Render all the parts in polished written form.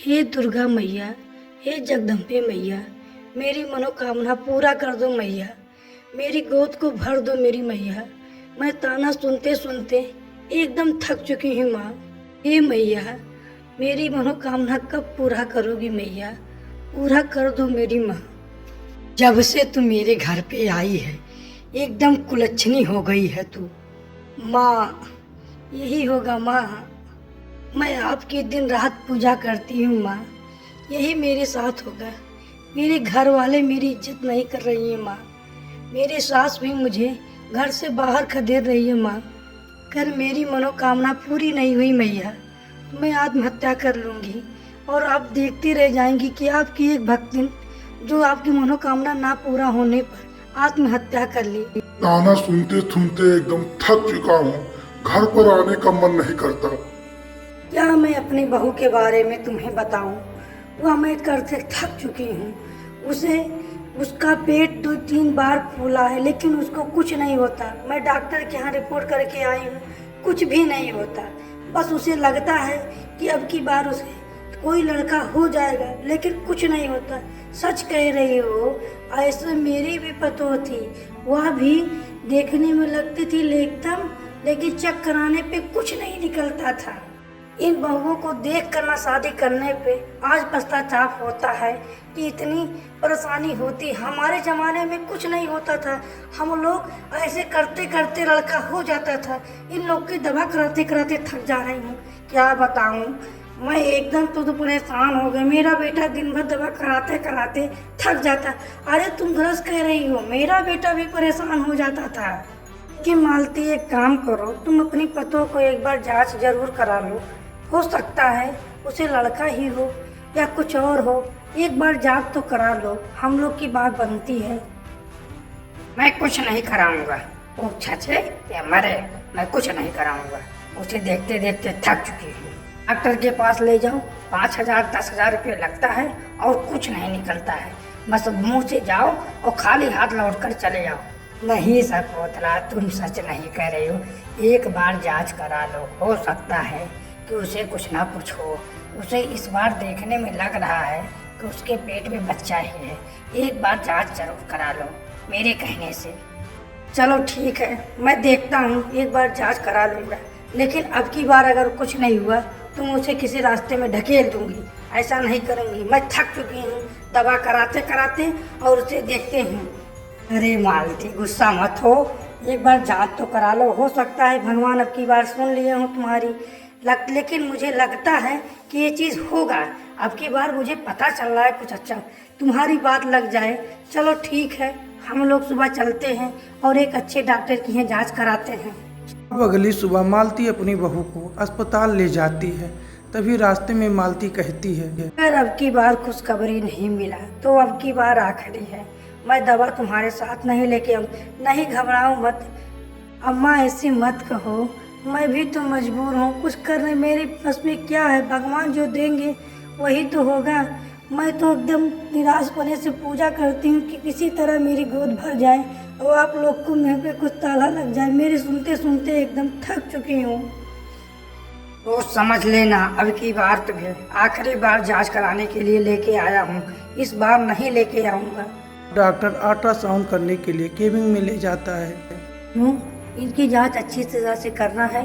हे दुर्गा मैया, हे जगदम्बे मैया, मेरी मनोकामना पूरा कर दो मैया। मेरी गोद को भर दो मेरी मैया। मैं ताना सुनते सुनते एकदम थक चुकी हूँ माँ। हे मैया, मेरी मनोकामना कब पूरा करोगी मैया? पूरा कर दो मेरी माँ। जब से तू मेरे घर पे आई है एकदम कुलच्छनी हो गई है तू माँ। यही होगा माँ, मैं आपकी दिन रात पूजा करती हूँ माँ। यही मेरे साथ होगा। मेरे घर वाले मेरी इज्जत नहीं कर रही है माँ। मेरी सास भी मुझे घर से बाहर खदेड़ रही है माँ। अगर मेरी मनोकामना पूरी नहीं हुई मैया तो मैं आत्महत्या कर लूँगी और आप देखती रह जाएंगी कि आपकी एक भक्तिन जो आपकी मनोकामना ना पूरा होने पर आत्महत्या कर ली। ताना सुनते सुनते एकदम थक चुका हूँ। घर पर आने का मन नहीं करता। क्या मैं अपनी बहू के बारे में तुम्हें बताऊं? वह मैं करते थक चुकी हूँ। उसका पेट 2-3 बार फूला है लेकिन उसको कुछ नहीं होता। मैं डॉक्टर के यहाँ रिपोर्ट करके आई हूँ, कुछ भी नहीं होता। बस उसे लगता है कि अब की बार उसे कोई लड़का हो जाएगा लेकिन कुछ नहीं होता। सच कह रही हो। ऐसे मेरी भी पतोह थी, वह भी देखने में लगती थी लेकिन चेक कराने पे कुछ नहीं निकलता था। इन बहुओं को देख कर ना शादी करने पे आज पश्चाताप होता है कि इतनी परेशानी होती। हमारे ज़माने में कुछ नहीं होता था। हम लोग ऐसे करते करते लड़का हो जाता था। इन लोग की दवा कराते कराते थक जा रही हूँ। क्या बताऊँ, मैं एकदम तो परेशान हो गई। मेरा बेटा दिन भर दवा कराते कराते थक जाता। अरे तुम गलत कह रही हो, मेरा बेटा भी परेशान हो जाता था। कि मालती एक काम करो, तुम अपनी पतों को एक बार जांच जरूर करा लो। हो सकता है उसे लड़का ही हो या कुछ और हो। एक बार जांच तो करा लो, हम लोग की बात बनती है। मैं कुछ नहीं कराऊंगा, वो छचे या मरे, मैं कुछ नहीं कराऊंगा। उसे देखते देखते थक चुकी हूँ। डॉक्टर के पास ले जाओ, 5,000 10,000 रुपये लगता है और कुछ नहीं निकलता है। बस मुँह से जाओ और खाली हाथ लौट कर चले आओ। नहीं सकोतला, तुम सच नहीं कह रही हो। एक बार जांच करा लो, हो सकता है कि उसे कुछ ना कुछ हो। उसे इस बार देखने में लग रहा है कि उसके पेट में बच्चा ही है। एक बार जांच जरूर करा लो मेरे कहने से। चलो ठीक है, मैं देखता हूँ, एक बार जांच करा लूँगा। लेकिन अब की बार अगर कुछ नहीं हुआ तो मैं उसे किसी रास्ते में ढकेल दूँगी। ऐसा नहीं करूँगी। मैं थक चुकी हूँ दवा कराते कराते और उसे देखते हूँ। अरे मालती, गुस्सा मत हो, एक बार जांच तो करा लो। हो सकता है भगवान अब की बार सुन लिए हूँ तुम्हारी। लेकिन मुझे लगता है कि ये चीज़ होगा। अब की बार मुझे पता चल रहा है कुछ अच्छा, तुम्हारी बात लग जाए। चलो ठीक है, हम लोग सुबह चलते हैं और एक अच्छे डॉक्टर की यहाँ जांच कराते हैं। अब अगली सुबह मालती अपनी बहू को अस्पताल ले जाती है। तभी रास्ते में मालती कहती है, अगर अब की बार खुशखबरी नहीं मिला तो अब की बार आखिरी है। मैं दवा तुम्हारे साथ नहीं लेके आऊँ। नहीं, घबराओ मत अम्मा, ऐसी मत कहो। मैं भी तो मजबूर हूँ कुछ करने। मेरे बस में क्या है, भगवान जो देंगे वही तो होगा। मैं तो एकदम निराश पने से पूजा करती हूँ कि किसी तरह मेरी गोद भर जाए और आप लोग को मुँह पे कुछ ताला लग जाए। मेरे सुनते सुनते एकदम थक चुकी हूँ। तो समझ लेना, अब की बार तुम्हें आखिरी बार जांच कराने के लिए लेके आया हूँ। इस बार नहीं लेके आऊँगा। डॉक्टर अल्ट्रासाउंड करने के लिए केबिन में ले जाता है। क्यों? इनकी जांच अच्छी तरह से करना है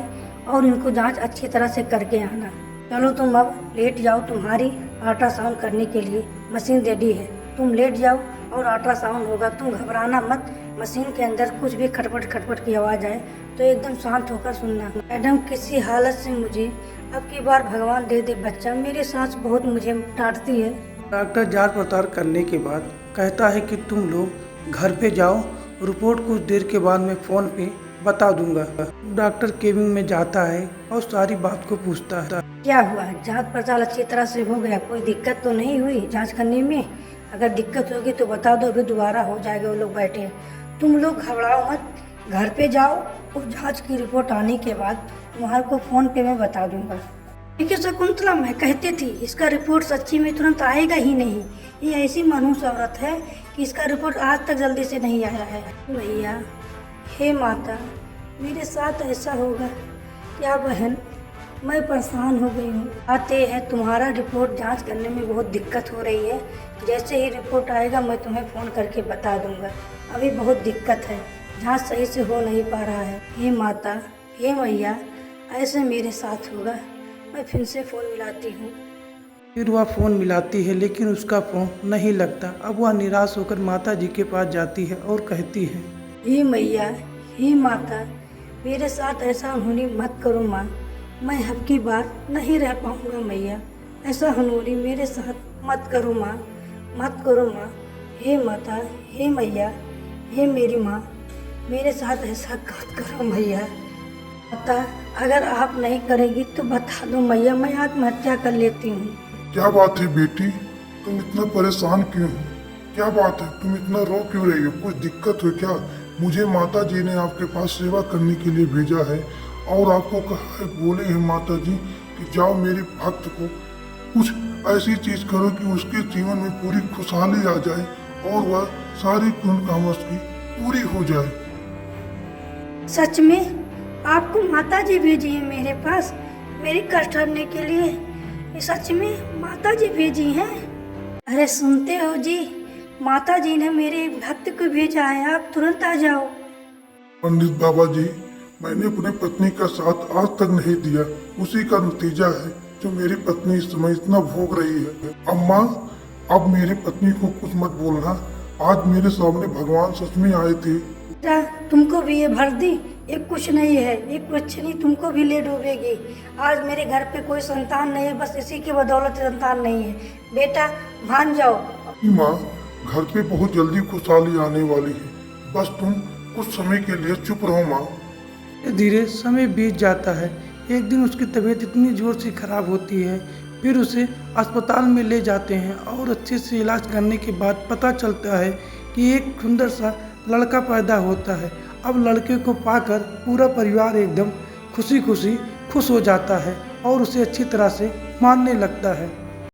और इनको जांच अच्छी तरह से करके आना। चलो तुम अब लेट जाओ, तुम्हारी अल्ट्रासाउंड करने के लिए मशीन रेडी है। तुम लेट जाओ और अल्ट्रासाउंड होगा। तुम घबराना मत। मशीन के अंदर कुछ भी खटपट खटपट की आवाज़ आए तो एकदम शांत होकर सुनना। मैडम, किसी हालत से मुझे अब की बार भगवान दे दे बच्चा। मेरी सास बहुत मुझे डांटती है। डॉक्टर जांच पड़ताल करने के बाद कहता है कि तुम लोग घर पे जाओ, रिपोर्ट कुछ देर के बाद मैं फ़ोन पे बता दूंगा। डॉक्टर केबिन में जाता है और सारी बात को पूछता है। क्या हुआ? जांच पड़ताल अच्छी तरह से हो गया? कोई दिक्कत तो नहीं हुई जांच करने में? अगर दिक्कत होगी तो बता दो, अभी दोबारा हो जाएगा। वो लोग बैठे हैं। तुम लोग घबराओ मत, घर पे जाओ और जांच की रिपोर्ट आने के बाद तुम्हारे को फ़ोन पे मैं बता दूंगा। ठीक है शकुंतला, मैं कहती थी इसका रिपोर्ट सच्ची में तुरंत आएगा ही नहीं। ये ऐसी मनुष्य औरत है कि इसका रिपोर्ट आज तक जल्दी से नहीं आया है। भैया, हे माता, मेरे साथ ऐसा होगा क्या बहन? मैं परेशान हो गई हूँ। आते हैं तुम्हारा रिपोर्ट जांच करने में बहुत दिक्कत हो रही है। जैसे ही रिपोर्ट आएगा मैं तुम्हें फ़ोन करके बता दूंगा। अभी बहुत दिक्कत है, जांच सही से हो नहीं पा रहा है। हे माता, हे मैया, ऐसे मेरे साथ होगा। मैं फिर से फ़ोन मिलाती हूँ। फिर वह फ़ोन मिलाती है लेकिन उसका फ़ोन नहीं लगता। अब वह निराश होकर माता जी के पास जाती है और कहती है, हे मैया, हे माता, मेरे साथ ऐसा अनहोनी मत करो माँ। मैं अब की बार नहीं रह पाऊँगा मैया। ऐसा अनहोनी मेरे साथ मत करो माँ, मत करो माँ। हे माता, हे मैया, हे मेरी माँ, मेरे साथ ऐसा मत करो मैया। माता, अगर आप नहीं करेगी तो बता दो मैया, मैं आत्महत्या कर लेती हूँ। क्या बात है बेटी, तुम इतना परेशान क्यों हो? क्या बात है, तुम इतना रो क्यों रही हो? कुछ दिक्कत हो क्या? मुझे माता जी ने आपके पास सेवा करने के लिए भेजा है और आपको कहा है, बोले हैं माता जी कि जाओ मेरे भक्त को कुछ ऐसी चीज करो कि उसके जीवन में पूरी खुशहाली आ जाए और वह सारी मनोकामना उसकी पूरी हो जाए। सच में आपको माता जी भेजी है मेरे पास मेरी कष्ट हरने के लिए? ये सच में माता जी भेजी हैं? अरे सुनते हो जी, माता जी ने मेरे भक्त को भेजा है, आप तुरंत आ जाओ। पंडित बाबा जी, मैंने अपनी पत्नी का साथ आज तक नहीं दिया, उसी का नतीजा है जो मेरी पत्नी इस समय इतना भोग रही है। अम्मा, अब मेरी पत्नी को कुछ मत बोलना। आज मेरे सामने भगवान सच में आए थे। बेटा, तुमको भी ये भर दी, ये कुछ नहीं है, ये कुछ नहीं, तुमको भी ले डूबेगी। आज मेरे घर पे कोई संतान नहीं है, बस इसी की बदौलत संतान नहीं है। बेटा मान जाओ। माँ, घर पे बहुत जल्दी खुशहाली आने वाली है, बस तुम कुछ समय के लिए चुप रहो माँ। धीरे समय बीत जाता है। एक दिन उसकी तबीयत इतनी जोर से खराब होती है, फिर उसे अस्पताल में ले जाते हैं और अच्छे से इलाज करने के बाद पता चलता है कि एक सुंदर सा लड़का पैदा होता है। अब लड़के को पाकर पूरा परिवार एकदम खुश हो जाता है और उसे अच्छी तरह से मानने लगता है।